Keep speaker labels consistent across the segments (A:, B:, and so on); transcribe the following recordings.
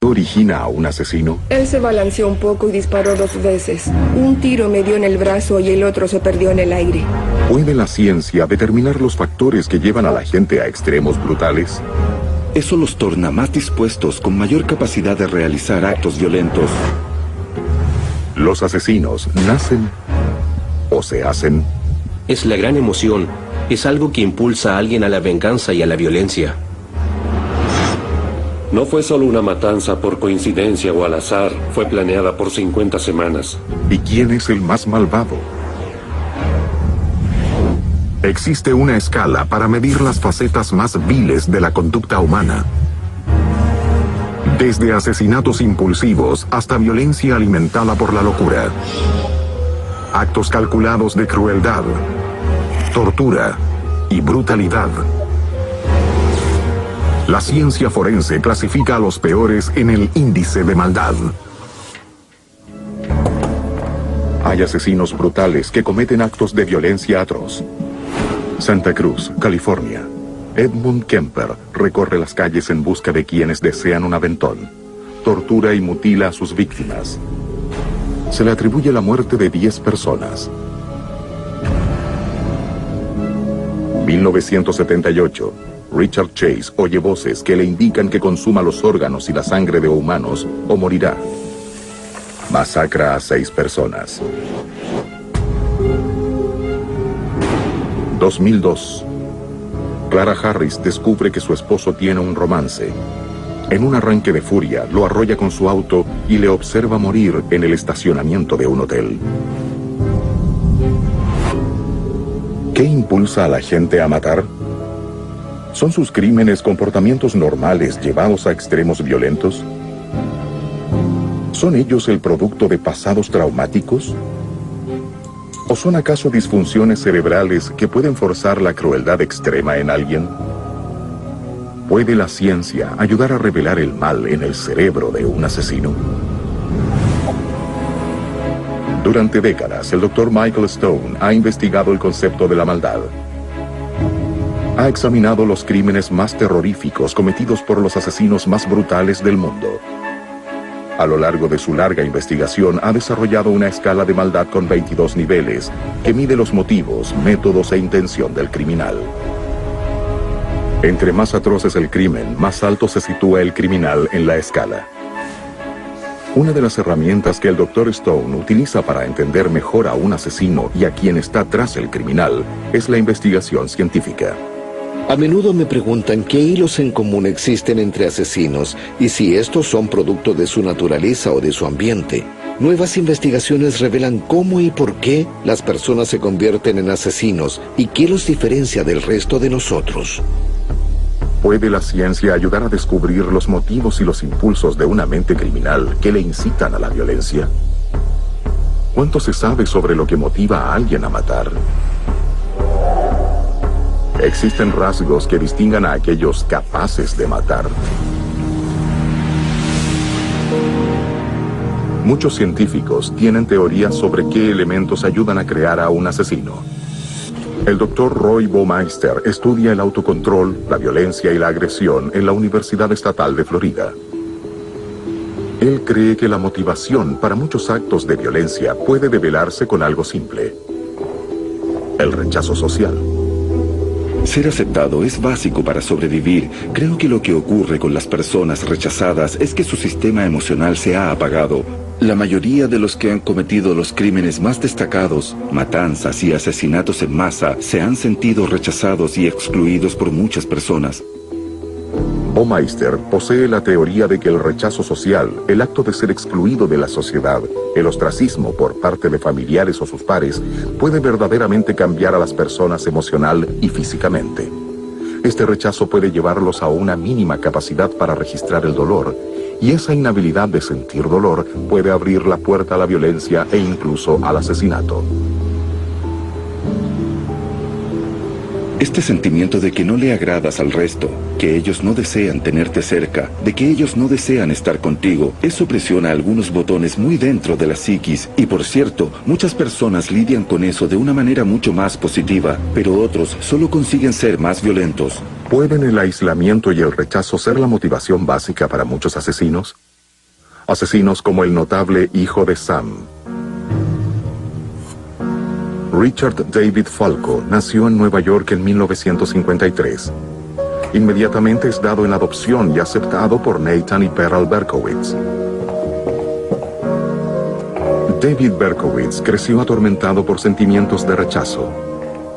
A: origina a un asesino?
B: Él se balanceó un poco y disparó 2 veces. Un tiro me dio en el brazo y el otro se perdió en el aire.
A: ¿Puede la ciencia determinar los factores que llevan a la gente a extremos brutales?
C: Eso los torna más dispuestos, con mayor capacidad de realizar actos violentos.
A: ¿Los asesinos nacen o se hacen?
D: Es la gran emoción. Es algo que impulsa a alguien a la venganza y a la violencia.
E: No fue solo una matanza por coincidencia o al azar. Fue planeada por 50 semanas.
A: ¿Y quién es el más malvado? Existe una escala para medir las facetas más viles de la conducta humana. Desde asesinatos impulsivos hasta violencia alimentada por la locura. Actos calculados de crueldad, tortura y brutalidad. La ciencia forense clasifica a los peores en el índice de maldad. Hay asesinos brutales que cometen actos de violencia atroz. Santa Cruz, California. Edmund Kemper recorre las calles en busca de quienes desean un aventón. Tortura y mutila a sus víctimas. Se le atribuye la muerte de 10 personas. 1978. Richard Chase oye voces que le indican que consuma los órganos y la sangre de humanos o morirá. Masacra a 6 personas. 2002. Clara Harris descubre que su esposo tiene un romance. En un arranque de furia, lo arrolla con su auto y le observa morir en el estacionamiento de un hotel. ¿Qué impulsa a la gente a matar? ¿Son sus crímenes comportamientos normales llevados a extremos violentos? ¿Son ellos el producto de pasados traumáticos? ¿O son acaso disfunciones cerebrales que pueden forzar la crueldad extrema en alguien? ¿Puede la ciencia ayudar a revelar el mal en el cerebro de un asesino? Durante décadas, el Dr. Michael Stone ha investigado el concepto de la maldad. Ha examinado los crímenes más terroríficos cometidos por los asesinos más brutales del mundo. A lo largo de su larga investigación, ha desarrollado una escala de maldad con 22 niveles, que mide los motivos, métodos e intención del criminal. Entre más atroz es el crimen, más alto se sitúa el criminal en la escala. Una de las herramientas que el Dr. Stone utiliza para entender mejor a un asesino y a quien está tras el criminal es la investigación científica.
F: A menudo me preguntan qué hilos en común existen entre asesinos y si estos son producto de su naturaleza o de su ambiente. Nuevas investigaciones revelan cómo y por qué las personas se convierten en asesinos y qué los diferencia del resto de nosotros.
A: ¿Puede la ciencia ayudar a descubrir los motivos y los impulsos de una mente criminal que le incitan a la violencia? ¿Cuánto se sabe sobre lo que motiva a alguien a matar? ¿Existen rasgos que distingan a aquellos capaces de matar? Muchos científicos tienen teorías sobre qué elementos ayudan a crear a un asesino. El Dr. Roy Baumeister estudia el autocontrol, la violencia y la agresión en la Universidad Estatal de Florida. Él cree que la motivación para muchos actos de violencia puede develarse con algo simple: el rechazo social.
C: Ser aceptado es básico para sobrevivir. Creo que lo que ocurre con las personas rechazadas es que su sistema emocional se ha apagado. La mayoría de los que han cometido los crímenes más destacados, matanzas y asesinatos en masa, se han sentido rechazados y excluidos por muchas personas.
A: Baumeister posee la teoría de que el rechazo social, el acto de ser excluido de la sociedad, el ostracismo por parte de familiares o sus pares, puede verdaderamente cambiar a las personas emocional y físicamente. Este rechazo puede llevarlos a una mínima capacidad para registrar el dolor, y esa inhabilidad de sentir dolor puede abrir la puerta a la violencia e incluso al asesinato.
C: Este sentimiento de que no le agradas al resto, que ellos no desean tenerte cerca, de que ellos no desean estar contigo, eso presiona algunos botones muy dentro de la psiquis. Y por cierto, muchas personas lidian con eso de una manera mucho más positiva, pero otros solo consiguen ser más violentos.
A: ¿Pueden el aislamiento y el rechazo ser la motivación básica para muchos asesinos? Asesinos como el notable hijo de Sam. Richard David Falco nació en Nueva York en 1953. Inmediatamente es dado en adopción y aceptado por Nathan y Pearl Berkowitz. David Berkowitz creció atormentado por sentimientos de rechazo.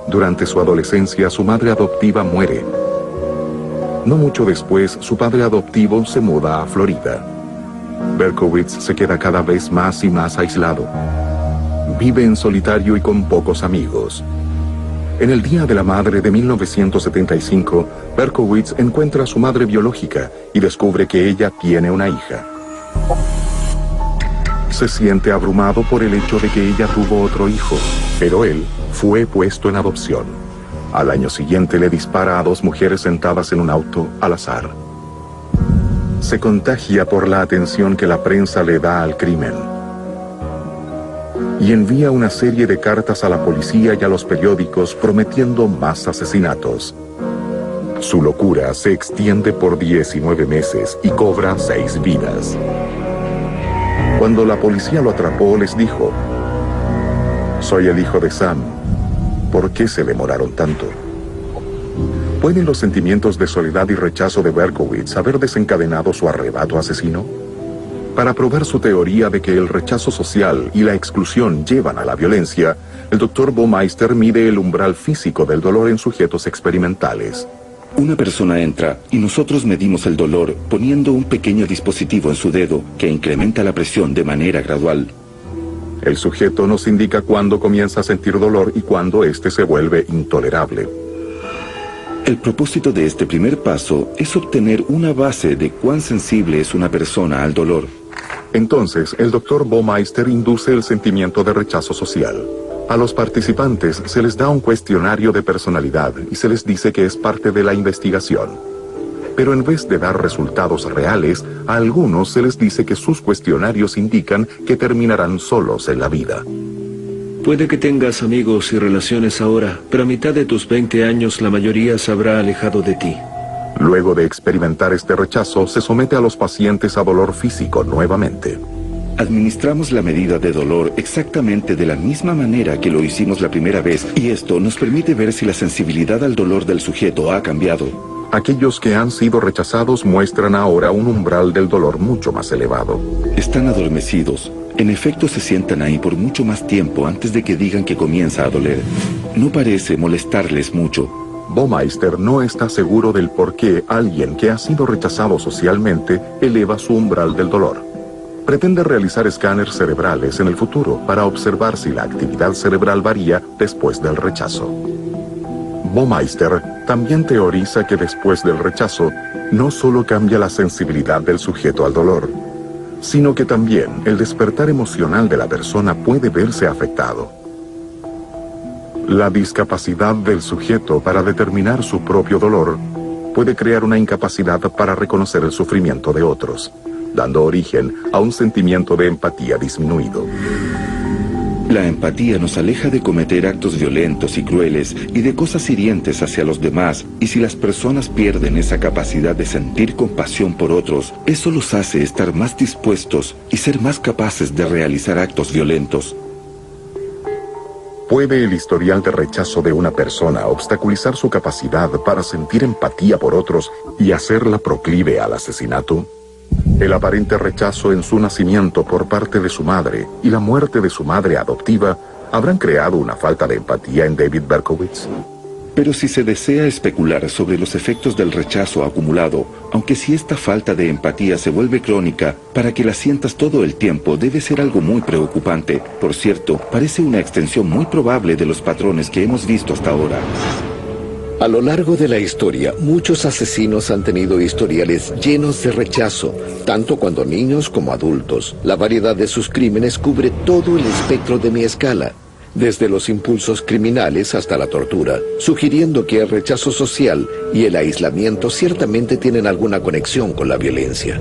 A: Durante su adolescencia, su madre adoptiva muere. No mucho después, su padre adoptivo se muda a Florida. Berkowitz se queda cada vez más y más aislado. Vive en solitario y con pocos amigos. En el Día de la Madre de 1975, Berkowitz encuentra a su madre biológica y descubre que ella tiene una hija. Se siente abrumado por el hecho de que ella tuvo otro hijo, pero él fue puesto en adopción. Al año siguiente le dispara a 2 mujeres sentadas en un auto al azar. Se contagia por la atención que la prensa le da al crimen y envía una serie de cartas a la policía y a los periódicos prometiendo más asesinatos. Su locura se extiende por 19 meses y cobra 6 vidas. Cuando la policía lo atrapó, les dijo: «Soy el hijo de Sam. ¿Por qué se demoraron tanto?». ¿Pueden los sentimientos de soledad y rechazo de Berkowitz haber desencadenado su arrebato asesino? Para probar su teoría de que el rechazo social y la exclusión llevan a la violencia, el Dr. Baumeister mide el umbral físico del dolor en sujetos experimentales.
C: Una persona entra y nosotros medimos el dolor poniendo un pequeño dispositivo en su dedo que incrementa la presión de manera gradual.
A: El sujeto nos indica cuándo comienza a sentir dolor y cuándo éste se vuelve intolerable.
C: El propósito de este primer paso es obtener una base de cuán sensible es una persona al dolor.
A: Entonces, el Dr. Baumeister induce el sentimiento de rechazo social. A los participantes se les da un cuestionario de personalidad y se les dice que es parte de la investigación. Pero en vez de dar resultados reales, a algunos se les dice que sus cuestionarios indican que terminarán solos en la vida.
D: Puede que tengas amigos y relaciones ahora, pero a mitad de tus 20 años la mayoría se habrá alejado de ti.
A: Luego de experimentar este rechazo, se somete a los pacientes a dolor físico nuevamente.
C: Administramos la medida de dolor exactamente de la misma manera que lo hicimos la primera vez, y esto nos permite ver si la sensibilidad al dolor del sujeto ha cambiado.
A: Aquellos que han sido rechazados muestran ahora un umbral del dolor mucho más elevado.
C: Están adormecidos. En efecto, se sientan ahí por mucho más tiempo antes de que digan que comienza a doler. No parece molestarles mucho.
A: Baumeister no está seguro del por qué alguien que ha sido rechazado socialmente eleva su umbral del dolor. Pretende realizar escáneres cerebrales en el futuro para observar si la actividad cerebral varía después del rechazo. Baumeister también teoriza que después del rechazo no solo cambia la sensibilidad del sujeto al dolor, sino que también el despertar emocional de la persona puede verse afectado. La discapacidad del sujeto para determinar su propio dolor puede crear una incapacidad para reconocer el sufrimiento de otros, dando origen a un sentimiento de empatía disminuido.
C: La empatía nos aleja de cometer actos violentos y crueles y de cosas hirientes hacia los demás, y si las personas pierden esa capacidad de sentir compasión por otros, eso los hace estar más dispuestos y ser más capaces de realizar actos violentos.
A: ¿Puede el historial de rechazo de una persona obstaculizar su capacidad para sentir empatía por otros y hacerla proclive al asesinato? El aparente rechazo en su nacimiento por parte de su madre y la muerte de su madre adoptiva habrán creado una falta de empatía en David Berkowitz.
C: Pero si se desea especular sobre los efectos del rechazo acumulado, aunque si esta falta de empatía se vuelve crónica, para que la sientas todo el tiempo debe ser algo muy preocupante. Por cierto, parece una extensión muy probable de los patrones que hemos visto hasta ahora.
F: A lo largo de la historia, muchos asesinos han tenido historiales llenos de rechazo, tanto cuando niños como adultos. La variedad de sus crímenes cubre todo el espectro de mi escala, desde los impulsos criminales hasta la tortura, sugiriendo que el rechazo social y el aislamiento ciertamente tienen alguna conexión con la violencia.